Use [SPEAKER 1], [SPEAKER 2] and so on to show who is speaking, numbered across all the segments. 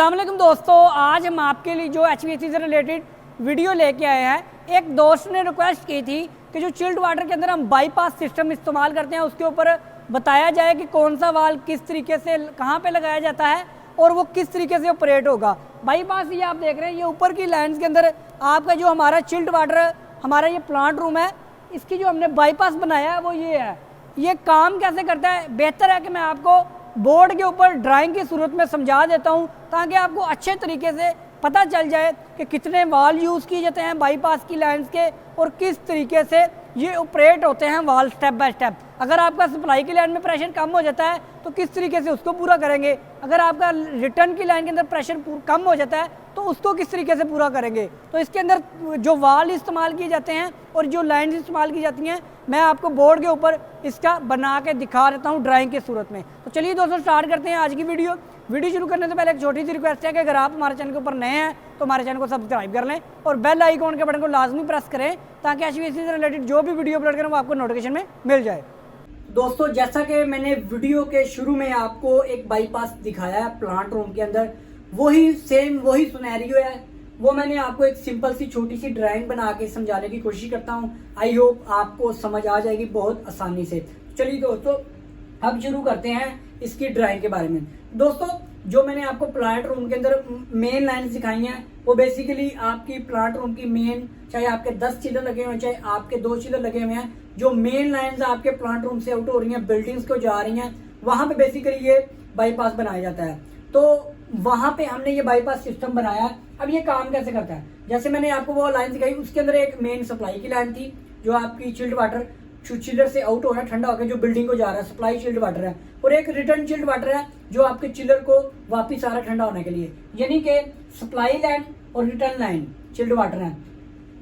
[SPEAKER 1] अस्सलाम वालेकुम दोस्तों, आज हम आपके लिए जो HVAC से रिलेटेड वीडियो लेके आए हैं। एक दोस्त ने रिक्वेस्ट की थी कि जो चिल्ड वाटर के अंदर हम बाईपास सिस्टम इस्तेमाल करते हैं उसके ऊपर बताया जाए कि कौन सा वाल्व किस तरीके से कहाँ पे लगाया जाता है और वो किस तरीके से ऑपरेट होगा। बाईपास ये आप देख रहे हैं, ये ऊपर की लाइन्स के अंदर आपका जो हमारा चिल्ड वाटर हमारा ये प्लांट रूम है, इसकी जो हमने बाईपास बनाया है वो ये है। ये काम कैसे करता है, बेहतर है कि मैं आपको बोर्ड के ऊपर ड्राइंग की सूरत में समझा देता हूँ ताकि आपको अच्छे तरीके से पता चल जाए कि कितने वाल यूज़ किए जाते हैं बाईपास की लाइंस के और किस तरीके से ये ऑपरेट होते हैं वाल स्टेप बाय स्टेप। अगर आपका सप्लाई की लाइन में प्रेशर कम हो जाता है तो किस तरीके से उसको पूरा करेंगे, अगर आपका रिटर्न की लाइन के अंदर प्रेशर कम हो जाता है तो उसको किस तरीके से पूरा करेंगे। तो इसके अंदर जो वाल इस्तेमाल किए जाते हैं और जो लाइन्स इस्तेमाल की जाती हैं मैं आपको बोर्ड के ऊपर इसका बना के दिखा देता हूँ ड्राइंग की सूरत में। तो चलिए दोस्तों स्टार्ट करते हैं आज की वीडियो शुरू करने से पहले एक छोटी सी रिक्वेस्ट है कि अगर आप हमारे चैनल के ऊपर नए हैं तो हमारे चैनल को सब्सक्राइब कर लें और बेल आइकॉन के बटन को लाजमी प्रेस करें ताकि HVAC से रिलेटेड जो भी वीडियो अपलोड करें वो आपको नोटिफिकेशन में मिल जाए। दोस्तों जैसा कि मैंने वीडियो के शुरू में आपको एक बाईपास दिखाया है प्लांट रूम के अंदर, वही सिनेरियो है, वो मैंने आपको एक सिंपल सी छोटी सी ड्राइंग बना के समझाने की कोशिश करता हूँ। आई होप आपको समझ आ जाएगी बहुत आसानी से। चलिए दोस्तों अब शुरू करते हैं इसकी ड्राइंग के बारे में। दोस्तों जो मैंने आपको प्लांट रूम के अंदर मेन लाइन्स दिखाई हैं वो बेसिकली आपकी प्लांट रूम की मेन, चाहे आपके 10 चिलर लगे हुए हैं चाहे आपके 2 चिलर लगे हुए हैं, जो मेन लाइन्स आपके प्लांट रूम से आउट हो रही हैं बिल्डिंग्स को जा रही हैं, वहां पे बेसिकली ये बाईपास बनाया जाता है। तो वहां पे हमने ये बाईपास सिस्टम बनाया। अब ये काम कैसे करता है, जैसे मैंने आपको वो लाइन दिखाई उसके अंदर एक मेन सप्लाई की लाइन थी जो आपकी चिल्ड वाटर चिलर से आउट हो रहा है ठंडा होकर जो बिल्डिंग को जा रहा है, सप्लाई चिल्ड वाटर है, और एक रिटर्न चिल्ड वाटर है जो आपके चिलर को वापिस आ रहा है ठंडा होने के लिए, यानी कि सप्लाई लाइन और रिटर्न लाइन चिल्ड वाटर है।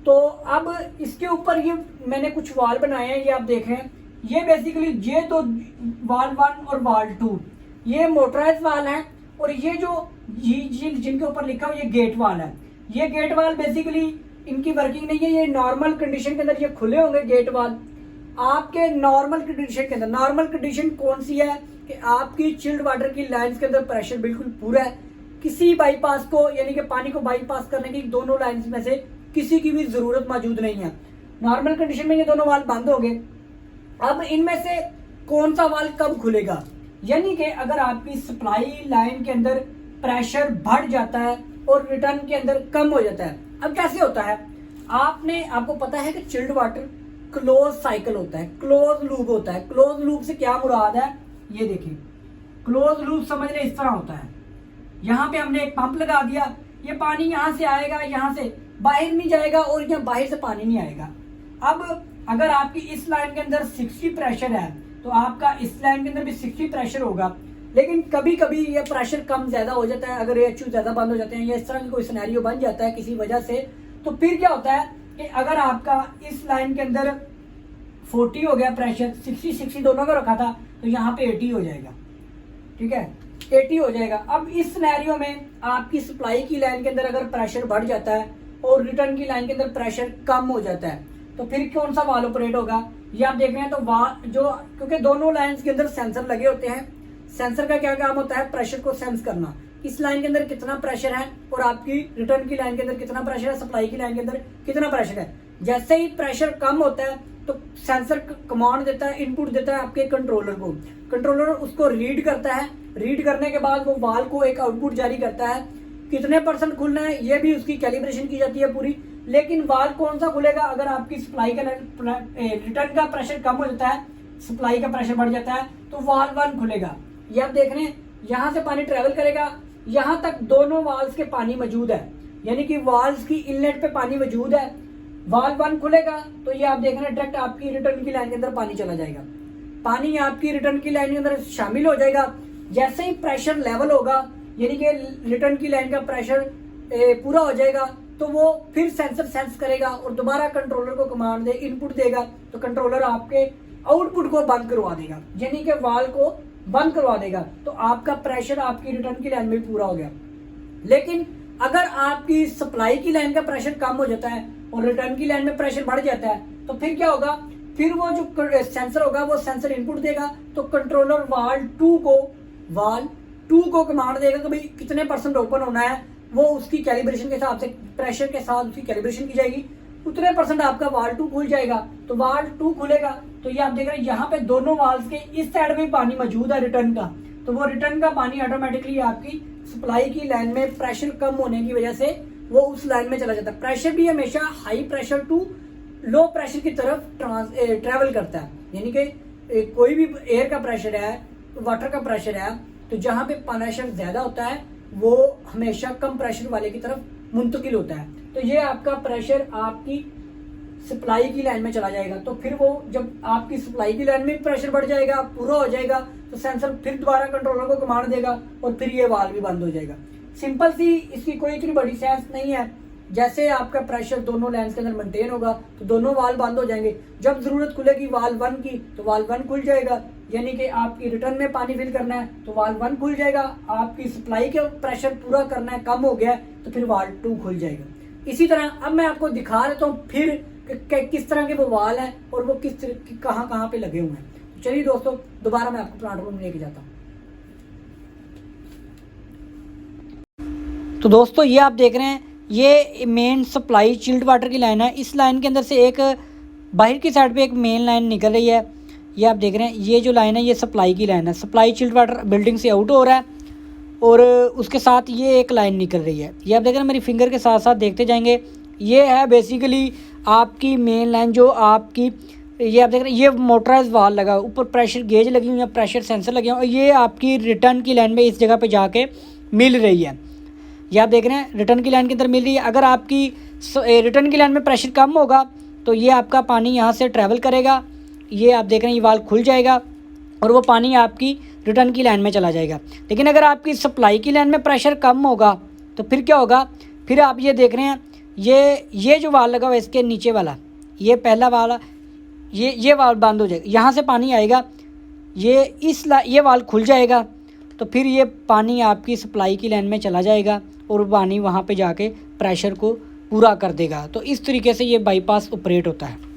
[SPEAKER 1] तो अब इसके ऊपर ये मैंने कुछ वाल बनाए हैं, ये आप देख रहे हैं, ये बेसिकली ये तो वाल 1 और वाल 2 ये मोटराइज वाल है और ये जो जिनके ऊपर लिखा हुआ ये गेट वाल है। ये गेट वाल बेसिकली इनकी वर्किंग नहीं है, ये नॉर्मल कंडीशन के अंदर ये खुले होंगे गेट वाल। आपके नॉर्मल कंडीशन के अंदर, नॉर्मल कंडीशन कौन सी है कि आपकी चिल्ड वाटर की लाइंस के अंदर प्रेशर बिल्कुल पूरा है, किसी बाईपास को यानी कि पानी को बाईपास करने की दोनों लाइंस में से किसी की भी जरूरत मौजूद नहीं है। नॉर्मल कंडीशन में ये दोनों वाल बंद हो गए। अब इनमें से कौन सा वाल कब खुलेगा, यानी कि अगर आपकी सप्लाई लाइन के अंदर प्रेशर बढ़ जाता है और रिटर्न के अंदर कम हो जाता है। अब कैसे होता है, आपको पता है कि चिल्ड वाटर क्लोज साइकिल होता है, क्लोज लूप होता है। क्लोज लूप से क्या मुराद है, ये देखिए क्लोज लूप समझ रहे इस तरह होता है। यहाँ पे हमने एक पंप लगा दिया, ये पानी यहाँ से आएगा, यहाँ से बाहर नहीं जाएगा और यहाँ बाहर से पानी नहीं आएगा। अब अगर आपकी इस लाइन के अंदर 60 प्रेशर है तो आपका इस लाइन के अंदर भी 60 प्रेशर होगा, लेकिन कभी कभी ये प्रेशर कम ज्यादा हो जाता है, अगर ये HU ज्यादा बंद हो जाते हैं या इस तरह की कोई सिनेरियो बन जाता है किसी वजह से, तो फिर क्या होता है कि अगर आपका इस लाइन के अंदर 40 हो गया प्रेशर, 60 दोनों का रखा था तो यहाँ पे 80 हो जाएगा, ठीक है 80 हो जाएगा। अब इस सिनेरियो में आपकी सप्लाई की लाइन के अंदर अगर प्रेशर बढ़ जाता है और रिटर्न की लाइन के अंदर प्रेशर कम हो जाता है तो फिर कौन सा वाल ऑपरेट होगा, ये आप देख रहे हैं। तो वाल जो, क्योंकि दोनों लाइन्स के अंदर सेंसर लगे होते हैं, सेंसर का क्या काम होता है, प्रेशर को सेंस करना, इस लाइन के अंदर कितना प्रेशर है और आपकी रिटर्न की लाइन के अंदर कितना प्रेशर है, सप्लाई की लाइन के अंदर कितना प्रेशर है। जैसे ही प्रेशर कम होता है तो सेंसर कमांड देता है, इनपुट देता है आपके कंट्रोलर को, कंट्रोलर उसको रीड करता है, रीड करने के बाद वो वाल को एक आउटपुट जारी करता है, कितने % खुलना है ये भी उसकी कैलिब्रेशन की जाती है पूरी। लेकिन वाल कौन सा खुलेगा, अगर आपकी सप्लाई का रिटर्न का प्रेशर कम हो जाता है, सप्लाई का प्रेशर बढ़ जाता है तो वाल 1 खुलेगा। ये आप देख रहे हैं, यहाँ से पानी ट्रेवल करेगा, यहाँ तक दोनों वाल्स के पानी मौजूद है, यानी कि वाल्स की इनलेट पे पानी मौजूद है। वाल 1 खुलेगा तो ये आप देख रहे हैं डायरेक्ट आपकी रिटर्न की लाइन के अंदर पानी चला जाएगा, पानी आपकी रिटर्न की लाइन के अंदर शामिल हो जाएगा। जैसे ही प्रेशर लेवल होगा यानी कि रिटर्न की लाइन का प्रेशर पूरा हो जाएगा तो वो फिर सेंसर सेंस करेगा और दोबारा कंट्रोलर को कमांड दे, इनपुट देगा, तो कंट्रोलर आपके आउटपुट को बंद करवा देगा, यानी कि वाल को बंद करवा देगा, तो आपका प्रेशर आपकी रिटर्न की लाइन में पूरा हो गया। लेकिन अगर आपकी सप्लाई की लाइन का प्रेशर कम हो जाता है और रिटर्न की लाइन में प्रेशर बढ़ जाता है तो फिर क्या होगा, फिर वो जो सेंसर होगा वो सेंसर इनपुट देगा, तो कंट्रोलर वाल 2 को वाल टू को कमांड देगा कि भाई कितने % ओपन होना है, वो उसकी कैलिब्रेशन के हिसाब से प्रेशर के साथ उसकी कैलिब्रेशन की जाएगी, उतने % आपका वाल्व 2 खुल जाएगा। तो वाल्व 2 खुलेगा तो ये आप देख रहे हैं यहाँ पे दोनों वाल्व के इस साइड में पानी मौजूद है रिटर्न का, तो वो रिटर्न का पानी ऑटोमेटिकली आपकी सप्लाई की लाइन में प्रेशर कम होने की वजह से वो उस लाइन में चला जाता है। प्रेशर भी हमेशा high pressure to low pressure की तरफ ट्रेवल करता है, यानी कि कोई भी एयर का प्रेशर है, वाटर का प्रेशर है, तो जहां पे प्रेशर ज्यादा होता है वो हमेशा कम प्रेशर वाले की तरफ मुंतकिल होता है। तो ये आपका प्रेशर आपकी सप्लाई की लाइन में चला जाएगा, तो फिर वो जब आपकी सप्लाई की लाइन में प्रेशर बढ़ जाएगा, पूरा हो जाएगा, तो सेंसर फिर दोबारा कंट्रोलर को कमांड देगा और फिर ये वाल्व भी बंद हो जाएगा। सिंपल सी, इसकी कोई इतनी बड़ी सेंस नहीं है। जैसे आपका प्रेशर दोनों लाइन के अंदर मेंटेन होगा तो दोनों वाल्व बंद हो जाएंगे। जब जरूरत खुलेगी वाल्व 1 की तो वाल्व 1 खुल जाएगा, यानी कि आपकी रिटर्न में पानी फिल करना है तो वाल्व 1 खुल जाएगा, आपकी सप्लाई का प्रेशर पूरा करना है, कम हो गया तो फिर वाल्व 2 खुल जाएगा। इसी तरह अब मैं आपको दिखा देता हूँ फिर किस तरह के वो वाल है और वो किस कहाँ पे लगे हुए हैं। तो चलिए दोस्तों, दोबारा मैं आपको प्लांट रूम में लेके जाता हूँ। तो दोस्तों ये आप देख रहे हैं, ये मेन सप्लाई चिल्ड वाटर की लाइन है। इस लाइन के अंदर से एक बाहर की साइड पे एक मेन लाइन निकल रही है। ये आप देख रहे हैं, ये जो लाइन है ये सप्लाई की लाइन है। सप्लाई चिल्ड वाटर बिल्डिंग से आउट हो रहा है और उसके साथ ये एक लाइन निकल रही है। ये आप देख रहे हैं, मेरी फिंगर के साथ साथ देखते जाएंगे। ये है बेसिकली आपकी मेन लाइन जो आपकी, ये आप देख रहे हैं, ये मोटराइज वाल लगा, ऊपर प्रेशर गेज लगी हुई है, प्रेशर सेंसर लगे हुए हैं, और ये आपकी रिटर्न की लाइन में इस जगह पे जाके मिल रही है। ये आप देख रहे हैं, रिटर्न की लाइन के अंदर मिल रही है। अगर आपकी रिटर्न की लाइन में प्रेशर कम होगा तो ये आपका पानी यहाँ से ट्रैवल करेगा। ये आप देख रहे हैं, ये वाल्व खुल जाएगा और वो पानी आपकी रिटर्न की लाइन में चला जाएगा। लेकिन अगर आपकी सप्लाई की लाइन में प्रेशर कम होगा तो फिर क्या होगा, फिर आप ये देख रहे हैं, ये जो वाल्व लगा हुआ है इसके नीचे वाला, ये पहला वाला, ये वाल्व बंद हो जाएगा, यहाँ से पानी आएगा, ये वाल्व खुल जाएगा, तो फिर ये पानी आपकी सप्लाई की लाइन में चला जाएगा और पानी वहाँ पे जाके प्रेशर को पूरा कर देगा। तो इस तरीके से ये बाईपास ऑपरेट होता है।